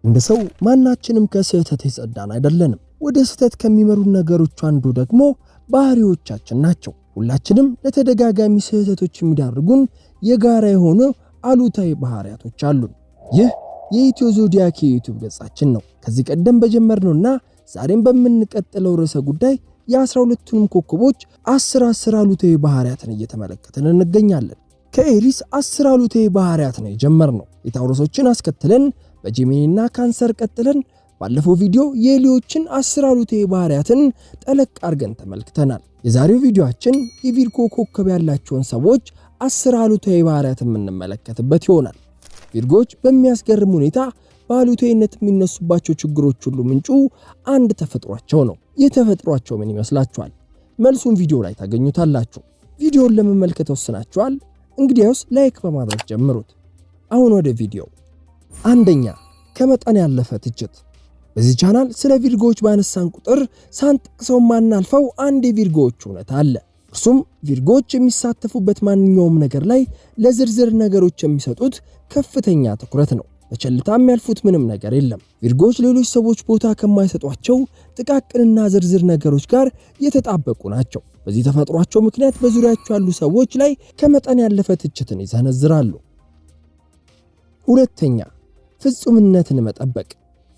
እንደ ሰው ማናችንም ከስህተት የጸዳን አይደለንም። ወደ ስህተት ከሚመሩ ነገሮች አንዱ ደግሞ ባህሪዎቻችን ናቸው። ሁላችንም ለተደጋጋሚ ስህተቶች የሚዳርጉን የጋራ የሆኑ አሉታዊ ባህሪያቶች አሉን። ይህ የኢትዮ ዞዲያክ የዩቲዩብ ገጻችን ነው። ከዚህ ቀደም በጀመርነውና ዛሬም በምንቀጥለው ርዕሰ ጉዳይ የ12ቱንም ኮከቦች 10 አሉታዊ ባህሪያትን እየተመለከትን እንገኛለን። ከኤሪስ 10 አሉታዊ ባህሪያት ነው የጀመርነው። የታውሮሶችን አስከትለን በጄሚኒና ካንሰር ቀጥለን ባለፈው ቪዲዮ የሊዮችን 10 አሉታዊ ባህሪያትን ጠለቅ አድርገን ተመልክተናል። የዛሬው ቪዲዮአችን የቪርጎ ኮከብ ያላቸውን ሰዎች 10 አሉታዊ ባህሪያትን የምንመለከትበት ይሆናል። ቪርጎች በሚያስገርም ሁኔታ በአሉታዊነት የሚነሱባቸው ችግሮች ሁሉ ምንጩ አንድ ተፈጥሯቸው ነው። የተፈጥሯቸው ምን ይመስላችኋል? መልሱን ቪዲዮ ላይ ታገኙታላችሁ። ቪዲዮውን ለመመልከት ወስናችኋል? እንግዲያውስ ላይክ በማድረግ ጀምሩት። አሁን ወደ ቪዲዮ። አንደኛ፣ ከመጠን ያለፈ ትችት። በዚህ ቻናል ስለ ቪርጎዎች ባነሳን ቁጥር ሳንጠቅሰው ማናልፈው አንድ የቪርጎዎች እውነት አለ። እርሱም ቪርጎዎች የሚሳተፉበት ማንኛውም ነገር ላይ ለዝርዝር ነገሮች የሚሰጡት ከፍተኛ ትኩረት ነው። በቸልታ የሚያልፉት ምንም ነገር የለም። ቪርጎዎች ሌሎች ሰዎች ቦታ ከማይሰጧቸው ጥቃቅንና ዝርዝር ነገሮች ጋር የተጣበቁ ናቸው። በዚህ ተፈጥሯቸው ምክንያት በዙሪያቸው ያሉ ሰዎች ላይ ከመጠን ያለፈ ትችትን ይሰነዝራሉ። ሁለተኛ፣ ፍጹምነትን መጠበቅ።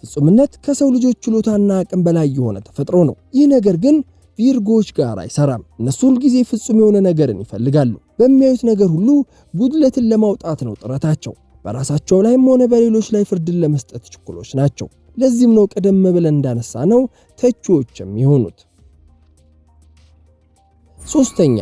ፍጹምነት ከሰው ልጆች ችሎታና አቅም በላይ የሆነ ተፈጥሮ ነው። ይህ ነገር ግን ቪርጎዎች ጋር አይሰራም። እነሱ ሁልጊዜ ፍጹም የሆነ ነገርን ይፈልጋሉ። በሚያዩት ነገር ሁሉ ጉድለትን ለማውጣት ነው ጥረታቸው። በራሳቸው ላይም ሆነ በሌሎች ላይ ፍርድን ለመስጠት ችኩሎች ናቸው። ለዚህም ነው ቀደም ብለን እንዳነሳ ነው ተቺዎች የሚሆኑት። ሶስተኛ፣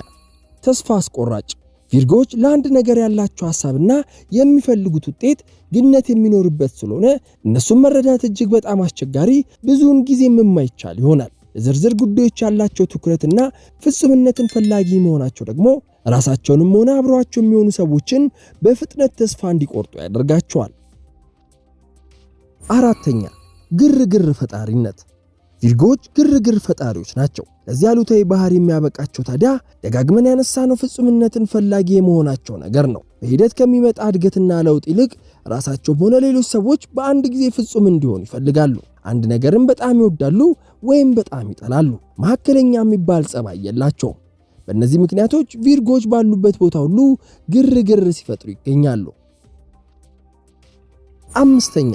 ተስፋ አስቆራጭ። ቪርጎዎች ለአንድ ነገር ያላቸው ሐሳብና የሚፈልጉት ውጤት ግነት የሚኖርበት ስለሆነ እነሱን መረዳት እጅግ በጣም አስቸጋሪ፣ ብዙውን ጊዜም የማይቻል ይሆናል። ለዝርዝር ጉዳዮች ያላቸው ትኩረትና ፍጹምነትን ፈላጊ መሆናቸው ደግሞ ራሳቸውንም ሆነ አብረዋቸው የሚሆኑ ሰዎችን በፍጥነት ተስፋ እንዲቆርጡ ያደርጋቸዋል። አራተኛ፣ ግርግር ፈጣሪነት። ቪርጎዎች ግርግር ፈጣሪዎች ናቸው። ለዚህ አሉታዊ ባህሪ የሚያበቃቸው ታዲያ ደጋግመን ያነሳነው ፍጹምነትን ፈላጊ የመሆናቸው ነገር ነው። በሂደት ከሚመጣ እድገትና ለውጥ ይልቅ ራሳቸውም ሆነ ሌሎች ሰዎች በአንድ ጊዜ ፍጹም እንዲሆኑ ይፈልጋሉ። አንድ ነገርን በጣም ይወዳሉ ወይም በጣም ይጠላሉ። መካከለኛ የሚባል ጸባይ የላቸውም። በእነዚህ ምክንያቶች ቪርጎዎች ባሉበት ቦታ ሁሉ ግርግር ሲፈጥሩ ይገኛሉ። አምስተኛ፣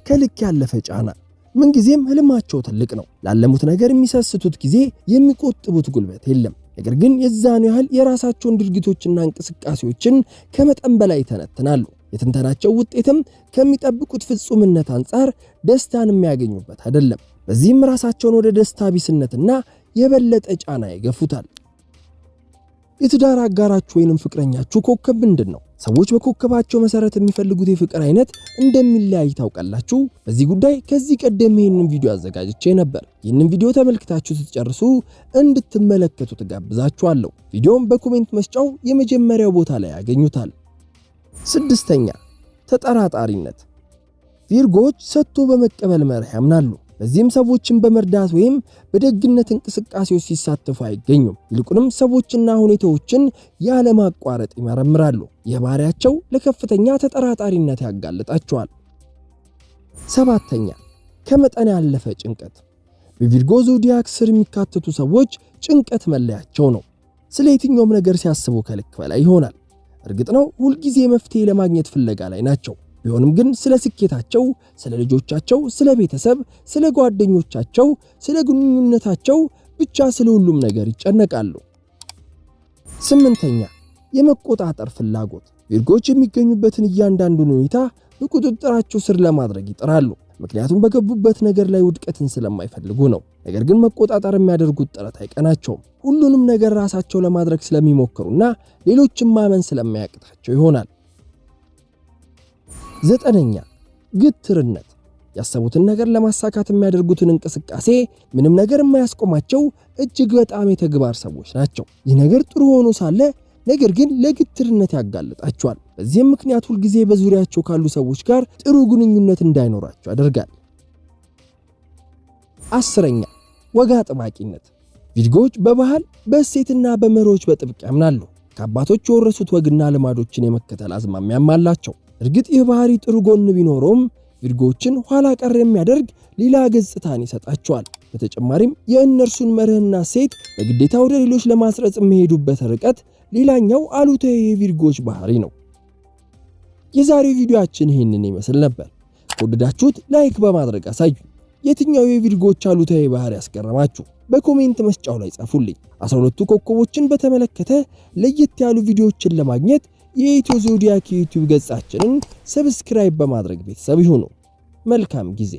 ከልክ ያለፈ ጫና። ምንጊዜም ህልማቸው ትልቅ ነው። ላለሙት ነገር የሚሰስቱት ጊዜ፣ የሚቆጥቡት ጉልበት የለም። ነገር ግን የዛኑ ያህል የራሳቸውን ድርጊቶችና እንቅስቃሴዎችን ከመጠን በላይ ተነትናሉ። የትንተናቸው ውጤትም ከሚጠብቁት ፍጹምነት አንጻር ደስታን የሚያገኙበት አይደለም። በዚህም ራሳቸውን ወደ ደስታ ቢስነትና የበለጠ ጫና ይገፉታል። የትዳር አጋራችሁ ወይንም ፍቅረኛችሁ ኮከብ ምንድን ነው? ሰዎች በኮከባቸው መሰረት የሚፈልጉት የፍቅር አይነት እንደሚለያይ ታውቃላችሁ? በዚህ ጉዳይ ከዚህ ቀደም ይህንን ቪዲዮ አዘጋጅቼ ነበር። ይህንን ቪዲዮ ተመልክታችሁ ስትጨርሱ እንድትመለከቱ ተጋብዛችኋለሁ። ቪዲዮም በኮሜንት መስጫው የመጀመሪያው ቦታ ላይ ያገኙታል። ስድስተኛ፣ ተጠራጣሪነት። ቪርጎዎች ሰጥቶ በመቀበል መርህ ያምናሉ። በዚህም ሰዎችን በመርዳት ወይም በደግነት እንቅስቃሴዎች ሲሳተፉ አይገኙም። ይልቁንም ሰዎችና ሁኔታዎችን ያለማቋረጥ ይመረምራሉ። የባህሪያቸው ለከፍተኛ ተጠራጣሪነት ያጋልጣቸዋል። ሰባተኛ፣ ከመጠን ያለፈ ጭንቀት። በቪርጎ ዞዲያክ ስር የሚካተቱ ሰዎች ጭንቀት መለያቸው ነው። ስለ የትኛውም ነገር ሲያስቡ ከልክ በላይ ይሆናል። እርግጥ ነው ሁልጊዜ መፍትሄ ለማግኘት ፍለጋ ላይ ናቸው። ቢሆንም ግን ስለ ስኬታቸው፣ ስለ ልጆቻቸው፣ ስለ ቤተሰብ፣ ስለ ጓደኞቻቸው፣ ስለ ግንኙነታቸው፣ ብቻ ስለ ሁሉም ነገር ይጨነቃሉ። ስምንተኛ፣ የመቆጣጠር ፍላጎት። ቪርጎዎች የሚገኙበትን እያንዳንዱን ሁኔታ በቁጥጥራቸው ስር ለማድረግ ይጥራሉ። ምክንያቱም በገቡበት ነገር ላይ ውድቀትን ስለማይፈልጉ ነው። ነገር ግን መቆጣጠር የሚያደርጉት ጥረት አይቀናቸውም። ሁሉንም ነገር ራሳቸው ለማድረግ ስለሚሞክሩና ሌሎችን ማመን ስለማያቅታቸው ይሆናል። ዘጠነኛ፣ ግትርነት። ያሰቡትን ነገር ለማሳካት የሚያደርጉትን እንቅስቃሴ ምንም ነገር የማያስቆማቸው እጅግ በጣም የተግባር ሰዎች ናቸው። ይህ ነገር ጥሩ ሆኖ ሳለ ነገር ግን ለግትርነት ያጋልጣቸዋል። በዚህም ምክንያት ሁልጊዜ በዙሪያቸው ካሉ ሰዎች ጋር ጥሩ ግንኙነት እንዳይኖራቸው ያደርጋል። አስረኛ፣ ወግ አጥባቂነት። ቪርጎዎች በባህል በእሴትና በመርሆች በጥብቅ ያምናሉ። ከአባቶች የወረሱት ወግና ልማዶችን የመከተል አዝማሚያም አላቸው። እርግጥ ይህ ባህሪ ጥሩ ጎን ቢኖረውም ቪርጎዎችን ኋላ ቀር የሚያደርግ ሌላ ገጽታን ይሰጣቸዋል። በተጨማሪም የእነርሱን መርህና ሴት በግዴታ ወደ ሌሎች ለማስረጽ የሚሄዱበት ርቀት ሌላኛው አሉታዊ የቪርጎዎች ባህሪ ነው። የዛሬው ቪዲዮአችን ይህንን ይመስል ነበር። ከወደዳችሁት ላይክ በማድረግ አሳዩ። የትኛው የቪርጎዎች አሉታዊ ባህሪ ያስገረማችሁ? በኮሜንት መስጫው ላይ ጻፉልኝ። 12ቱ ኮከቦችን በተመለከተ ለየት ያሉ ቪዲዮዎችን ለማግኘት የኢትዮ ዞዲያክ ዩቲዩብ ገጻችንን ሰብስክራይብ በማድረግ ቤተሰብ ይሁኑ። መልካም ጊዜ